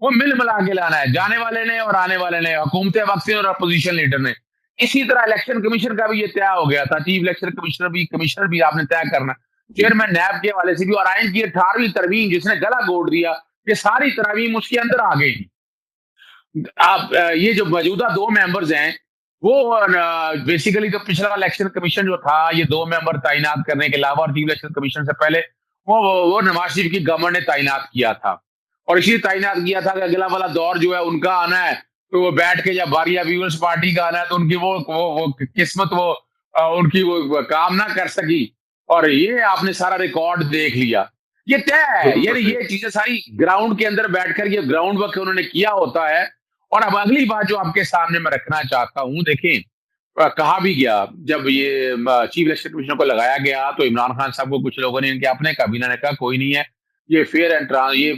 وہ مل ملا کے لانا ہے، جانے والے نے اور آنے والے نے، حکومت وقت سے اور اپوزیشن لیڈر نے۔ اسی طرح الیکشن کمیشن کا بھی یہ طے ہو گیا تھا، چیف الیکشن کمشنر بھی آپ نے طے کرنا، چیئرمین نیب کے حوالے سے بھی، اور آئین کی 18ویں ترمیم جس نے گلا گھونٹ دیا، یہ ساری ترامیم اس کے اندر آ گئی تھی۔ آپ یہ جو موجودہ دو ممبرز ہیں وہ بیسیکلی تو پچھلا الیکشن کمیشن جو تھا یہ دو ممبر تعینات کرنے کے علاوہ، اور چیف الیکشن کمیشن سے پہلے وہ نواز شریف کی گورنمنٹ نے تعینات کیا تھا، اور اسی تعینات کیا تھا کہ اگلا والا دور جو ہے ان کا آنا ہے، تو وہ بیٹھ کے جب باریہ پیپلز پارٹی کا آنا ہے تو ان کی وہ قسمت وہ ان کی وہ کام نہ کر سکی، اور یہ آپ نے سارا ریکارڈ دیکھ لیا، یہ طے ہے، بالکل یعنی صحیح۔ یہ چیزیں ساری گراؤنڈ کے اندر بیٹھ کر یہ گراؤنڈ ورک انہوں نے کیا ہوتا ہے۔ اور اب اگلی بات جو آپ کے سامنے میں رکھنا چاہتا ہوں، دیکھیں کہا بھی گیا جب یہ چیف الیکشن کمیشن کو لگایا گیا تو عمران خان صاحب کو کچھ لوگوں نے ان کے اپنے کابینہ نے کہا کوئی نہیں ہے، یہ فیئر اینڈ یہ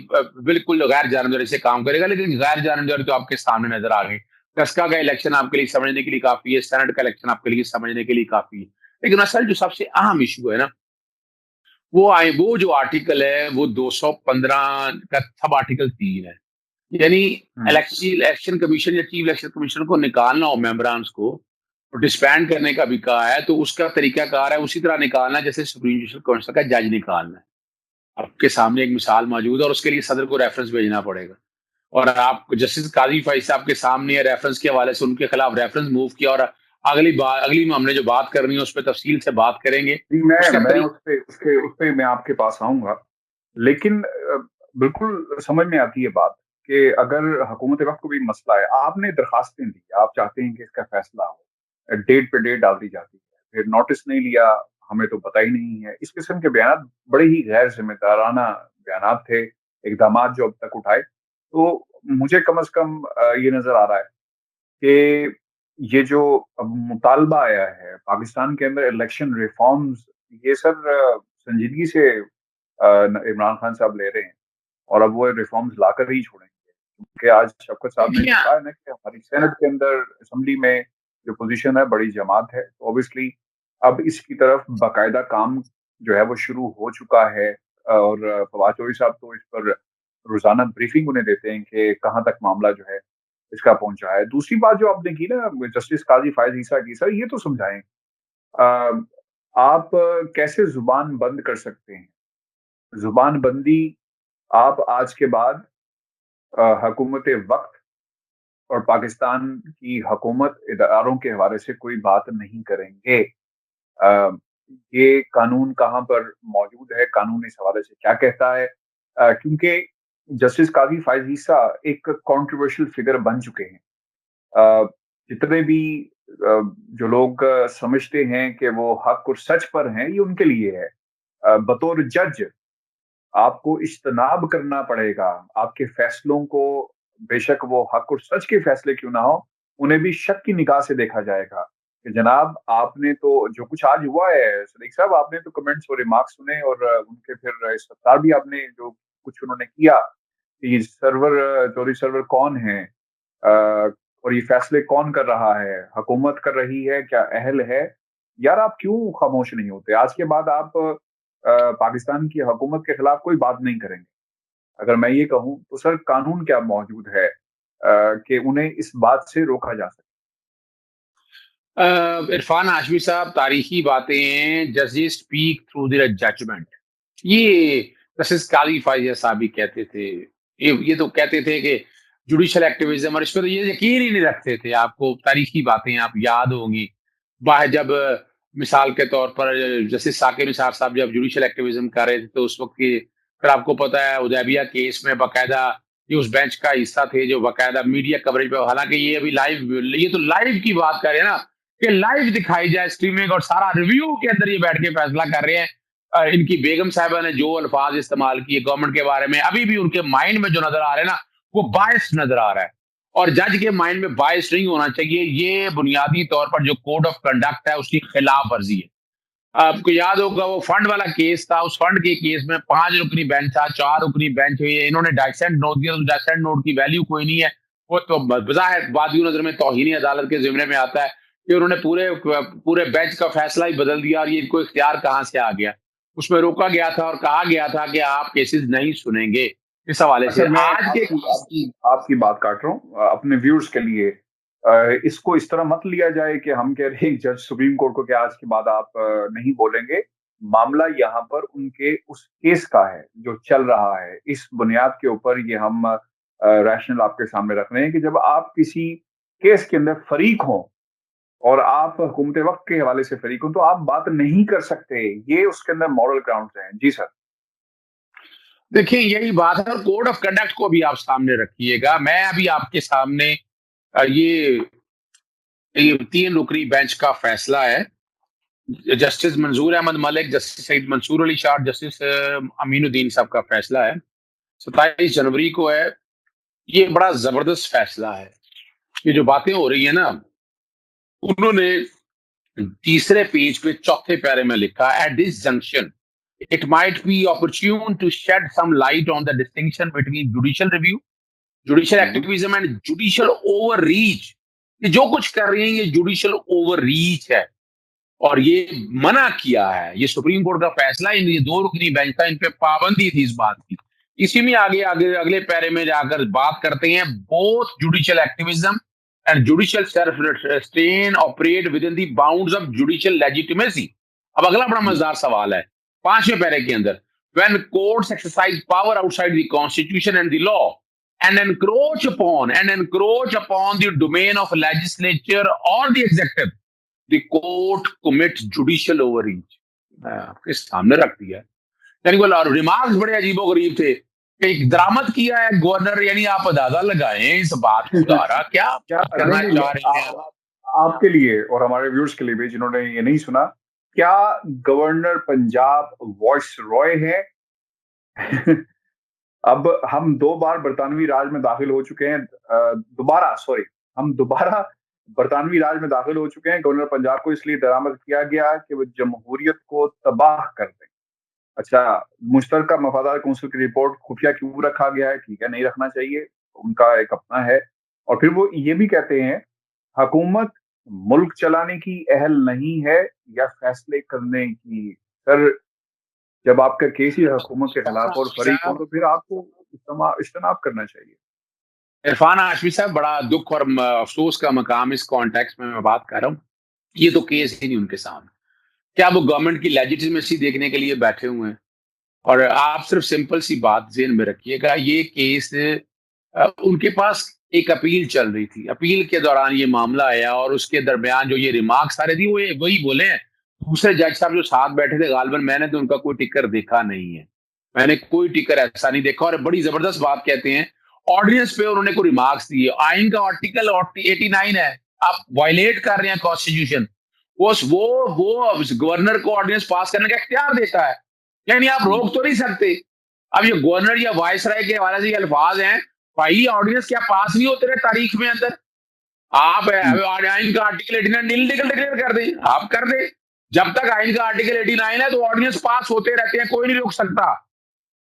بالکل غیر جانبداری سے کام کرے گا، لیکن غیر جانبداری تو آپ کے سامنے نظر آ گئی۔ ٹسکا کا الیکشن آپ کے لیے سمجھنے کے لیے کافی ہے، سینٹ کا الیکشن آپ کے لیے سمجھنے کے لیے کافی ہے، لیکن اصل جو سب سے اہم ایشو ہے نا، وہ جو آرٹیکل ہے وہ 215 کا سب آرٹیکل 3 ہے، یعنی ہوں، الیکشن کمیشن یا چیف الیکشن کمیشن کو نکالنا ہو ممبرانس کو ڈسبینڈ کرنے کا بھی کہا ہے، تو اس کا طریقہ کار ہے اسی طرح نکالنا جیسے سپریم جوڈیشل کونسل کا جج نکالنا ہے۔ آپ کے سامنے ایک مثال موجود ہے اور اس کے لیے صدر کو ریفرنس بھیجنا پڑے گا، اور آپ جسٹس قاضی فائز صاحب کے سامنے ریفرنس کے حوالے سے ان کے خلاف ریفرنس موو کیا، اور اگلی ہم نے جو بات کرنی ہے اس پہ تفصیل سے بات کریں گے، جی، اس کا میں طریقہ۔ اس پہ میں آپ کے پاس آؤں گا، لیکن بالکل سمجھ میں آتی ہے بات کہ اگر حکومت وقت کو بھی مسئلہ ہے، آپ نے درخواستیں دی، آپ چاہتے ہیں کہ اس کا فیصلہ ہو، ڈیٹ پہ ڈیٹ ڈال دی جاتی ہے، پھر نوٹس نہیں لیا، ہمیں تو پتہ ہی نہیں ہے، اس قسم کے بیانات بڑے ہی غیر ذمہ دارانہ بیانات تھے، اقدامات جو اب تک اٹھائے، تو مجھے کم از کم یہ نظر آ رہا ہے کہ یہ جو اب مطالبہ آیا ہے پاکستان کے اندر الیکشن ریفارمز، یہ سر سنجیدگی سے عمران خان صاحب لے رہے ہیں، اور اب وہ ریفارمز لا کر ہی چھوڑیں گے، کیونکہ آج شفقت صاحب نے دیکھیے جو کہا ہے نا کہ ہماری سینٹ کے اندر اسمبلی میں جو پوزیشن ہے بڑی جماعت ہے، تو اوبیسلی اب اس کی طرف باقاعدہ کام جو ہے وہ شروع ہو چکا ہے، اور فواد چوہدری صاحب تو اس پر روزانہ بریفنگ انہیں دیتے ہیں کہ کہاں تک معاملہ جو ہے اس کا پہنچا ہے۔ دوسری بات جو آپ نے کی نا جسٹس قاضی فائز عیسیٰ کی، سر یہ تو سمجھائیں آپ کیسے زبان بند کر سکتے ہیں؟ زبان بندی آپ آج کے بعد حکومت وقت اور پاکستان کی حکومت اداروں کے حوالے سے کوئی بات نہیں کریں گے۔ آ، یہ قانون کہاں پر موجود ہے، قانون اس حوالے سے کیا کہتا ہے؟ کیونکہ جسٹس قاضی فائز عیسیٰ ایک کنٹروورشل فگر بن چکے ہیں۔ آ، جتنے بھی جو لوگ سمجھتے ہیں کہ وہ حق اور سچ پر ہیں، یہ ان کے لیے ہے۔ بطور جج آپ کو اجتناب کرنا پڑے گا، آپ کے فیصلوں کو بے شک وہ حق اور سچ کے فیصلے کیوں نہ ہو، انہیں بھی شک کی نگاہ سے دیکھا جائے گا کہ جناب آپ نے تو جو کچھ آج ہوا ہے، صدیق صاحب آپ نے تو کمنٹس اور ریمارکس سنے، اور ان کے پھر استفسار بھی آپ نے جو کچھ انہوں نے کیا کہ یہ چوری سرور کون ہیں، اور یہ فیصلے کون کر رہا ہے، حکومت کر رہی ہے، کیا اہل ہے؟ یار آپ کیوں خاموش نہیں ہوتے؟ آج کے بعد آپ پاکستان کی حکومت کے خلاف کوئی بات نہیں کریں گے۔ اگر میں یہ کہوں تو سر قانون کیا موجود ہے کہ انہیں اس بات سے روکا جا سکے؟ عرفان ہاشمی صاحب، تاریخی باتیں ہیں، justice speak through their judgement, یہ جسٹس قاضی فائز صاحب بھی کہتے تھے، یہ تو کہتے تھے کہ جوڈیشل ایکٹیویزم، اور اس پہ تو یہ یقین ہی نہیں رکھتے تھے، آپ کو تاریخی باتیں آپ یاد ہوں گی، جب مثال کے طور پر جسٹس ثاقب نثار صاحب جب جوڈیشل ایکٹیویزم کر رہے تھے تو اس وقت کی پھر آپ کو پتا ہے حدیبیہ کیس میں باقاعدہ یہ اس بینچ کا حصہ تھے جو باقاعدہ میڈیا کوریج پہ، حالانکہ یہ ابھی لائیو، یہ تو لائیو کی بات کر رہے ہیں نا کہ لائیو دکھائی جائے اسٹریمنگ، اور سارا ریویو کے اندر یہ بیٹھ کے فیصلہ کر رہے ہیں۔ ان کی بیگم صاحبہ نے جو الفاظ استعمال کیے گورنمنٹ کے بارے میں، ابھی بھی ان کے مائنڈ میں جو نظر آ رہا ہے نا وہ باعث نظر آ رہا ہے، اور جج کے مائنڈ میں باعث نہیں ہونا چاہیے، یہ بنیادی طور پر جو کوڈ آف کنڈکٹ ہے اس کی خلاف ورزی ہے۔ آپ کو یاد ہوگا وہ فنڈ والا کیس تھا، اس فنڈ کے کیس میں 5 رکنی بینچ تھا، 4 رکنی بینچ ہوئی ہے، انہوں نے ڈائسینٹ نوٹ دیا، تو ڈائسینٹ نوٹ کی ویلیو کوئی نہیں ہے، وہ تو بظاہر وادی نظر میں توہین عدالت کے ضمن میں آتا ہے کہ انہوں نے پورے بینچ کا فیصلہ ہی بدل دیا، اور یہ ان کو اختیار کہاں سے آ گیا؟ اس میں روکا گیا تھا اور کہا گیا تھا کہ آپ کیسز نہیں سنیں گے، اس حوالے سے اچھا میں آج کے آپ کی بات کاٹ رہا ہوں اپنے ویورز کے لیے. اس کو اس طرح مت لیا جائے کہ ہم کہہ رہے ہیں جج سپریم کورٹ کو کہ آج کے بعد آپ نہیں بولیں گے. معاملہ یہاں پر ان کے اس کیس کا ہے جو چل رہا ہے. اس بنیاد کے اوپر یہ ہم ریشنل آپ کے سامنے رکھ رہے ہیں کہ جب آپ کسی کیس کے اندر فریق ہوں اور آپ حکومت وقت کے حوالے سے فریق ہوں تو آپ بات نہیں کر سکتے. یہ اس کے اندر مورل گراؤنڈ ہیں. جی سر. دیکھیں یہی بات ہے، اور کوڈ آف کنڈکٹ کو بھی آپ سامنے رکھیے گا. میں ابھی آپ کے سامنے یہ 3 رکنی بینچ کا فیصلہ ہے. جسٹس منظور احمد ملک، جسٹس سعید منصور علی شاہ، جسٹس امین الدین صاحب کا فیصلہ ہے، 27 جنوری کو ہے. یہ بڑا زبردست فیصلہ ہے. یہ جو باتیں ہو رہی ہیں نا، انہوں نے تیسرے پیج پہ چوتھے پیرے میں لکھا at this junction it might be opportune to shed some light on the distinction between judicial review, judicial activism and judicial overreach. یہ جو کچھ کر رہی ہیں یہ جوڈیشل اوور ریچ ہے، اور یہ منع کیا ہے. یہ سپریم کورٹ کا فیصلہ، یہ 2 رکنی بینچ تھا، ان پہ پابندی تھی اس بات کی. اسی میں آگے اگلے پیرے میں جا کر بات کرتے ہیں both judicial activism and judicial self-restraint operate within the bounds of judicial legitimacy. اب اگلا بڑا مزدار سوال ہے 5ویں پیرے کے اندر. When courts exercise power outside the constitution and the law and encroach upon the domain of legislature or the executive, the court commits judicial overreach. آپ کے سامنے رکھ دیا. یعنی وہ ریمارکس بڑے عجیب و غریب تھے کہ ایک درامد کیا ہے گورنر. یعنی آپ اندازہ لگائیں اس بات کو دارا کیا کرنا چاہ رہے ہیں. آپ کے لیے اور ہمارے ویورز کے لیے بھی جنہوں نے یہ نہیں سنا، کیا گورنر پنجاب وائس رائے ہے؟ اب ہم 2 بار برطانوی راج میں داخل ہو چکے ہیں. دوبارہ برطانوی راج میں داخل ہو چکے ہیں. گورنر پنجاب کو اس لیے درآمد کیا گیا کہ وہ جمہوریت کو تباہ کر دیں. اچھا، مشترکہ مفادات کونسل کی رپورٹ خفیہ کیوں رکھا گیا ہے؟ ٹھیک ہے، نہیں رکھنا چاہیے، ان کا ایک اپنا ہے. اور پھر وہ یہ بھی کہتے ہیں حکومت ملک چلانے کی اہل نہیں ہے یا فیصلے کرنے کی. سر، جب آپ کا کیس ہی حکومت کے خلاف اور فریق ہو تو پھر آپ کو اجتناب کرنا چاہیے. عرفان ہاشمی صاحب، بڑا دکھ اور افسوس کا مقام اس کانٹیکس میں بات کر رہا ہوں. یہ تو کیس ہی نہیں ان کے سامنے. کیا وہ گورنمنٹ کی لیجیٹمیسی دیکھنے کے لیے بیٹھے ہوئے ہیں؟ اور آپ صرف سمپل سی بات ذہن میں رکھیے گا، یہ کیس ان کے پاس ایک اپیل چل رہی تھی. اپیل کے دوران یہ معاملہ آیا، اور اس کے درمیان جو یہ ریمارکس آ رہے تھے وہ وہی بولے ہیں. دوسرے جج صاحب جو ساتھ بیٹھے تھے غالباً میں نے تو ان کا کوئی ٹکر دیکھا نہیں ہے. میں نے کوئی ٹکر ایسا نہیں دیکھا. اور بڑی زبردست بات کہتے ہیں آرڈیننس پہ انہوں نے کوئی ریمارکس دیے. آئین کا آرٹیکل 89 ہے، آپ وائلیٹ کر رہے ہیں کانسٹیٹیوشن. وہ گورنر کو آرڈیننس پاس کرنے کا اختیار دیتا ہے، یعنی آپ روک تو نہیں سکتے. اب یہ گورنر یا وائس رائے کے حوالے سے یہ الفاظ ہیں، بھائی آرڈیننس کیا پاس نہیں ہوتے رہے تاریخ میں اندر؟ آپ آئین کا آرٹیکل 89 انلیگل ڈکلیئر کر دیں، آپ کر دیں. جب تک آئین کا آرٹیکل 89 ہے تو آرڈیننس پاس ہوتے رہتے ہیں، کوئی نہیں روک سکتا.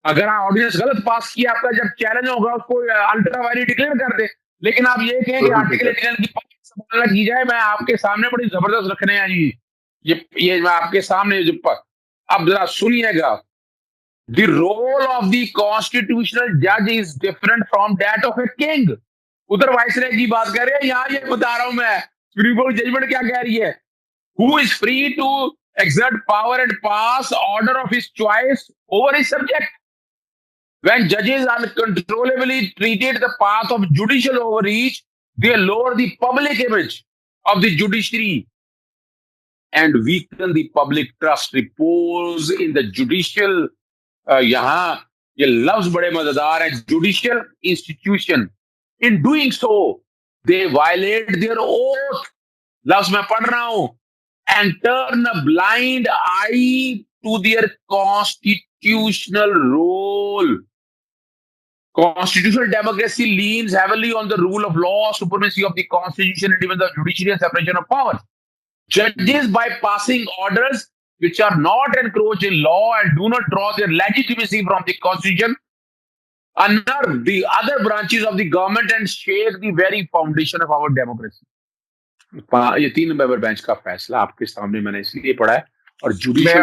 اگر آرڈیننس غلط پاس کیا، آپ کا جب چیلنج ہوگا اس کو الٹرا وائلیٹ ڈکلیئر کر دیں. لیکن آپ یہ کہیں کہ آرٹیکل 89 کی پابندی کی جائے. میں آپ کے سامنے بڑی زبردست رکھنے ہیں جی، یہ میں آپ کے سامنے اب ذرا سنیے گا. The role of the constitutional judge is different from that of a king. ادھر وائسرے کی بات کر رہے ہیں، یہاں یہ بتا رہا ہوں میں سپریم کورٹ ججمنٹ کیا کہہ رہی ہے. Who is free to exert power and pass order of his choice over his subject. When judges uncontrollably treated the path of judicial overreach, they lower the public image of the judiciary and weaken the public trust repose in the judicial. یہاں یہ لفظ بڑے مزیدار ہیں، judicial institution. In doing so they violate their oath. لفظ میں پڑھ رہا ہوں. And turn a blind eye to their constitutional role. Constitutional democracy leans heavily on the rule of law, supremacy of the constitution, and even the judiciary and separation of powers. Judges, by passing orders which are not encroached in law and do not draw their legitimacy from the constitution, unearth the other branches of the government and shake the very foundation of our democracy. یہ 3 ممبر bench کا فیصلہ آپ کے سامنے میں نے اس لیے پڑھا ہے. اور جوڈیشل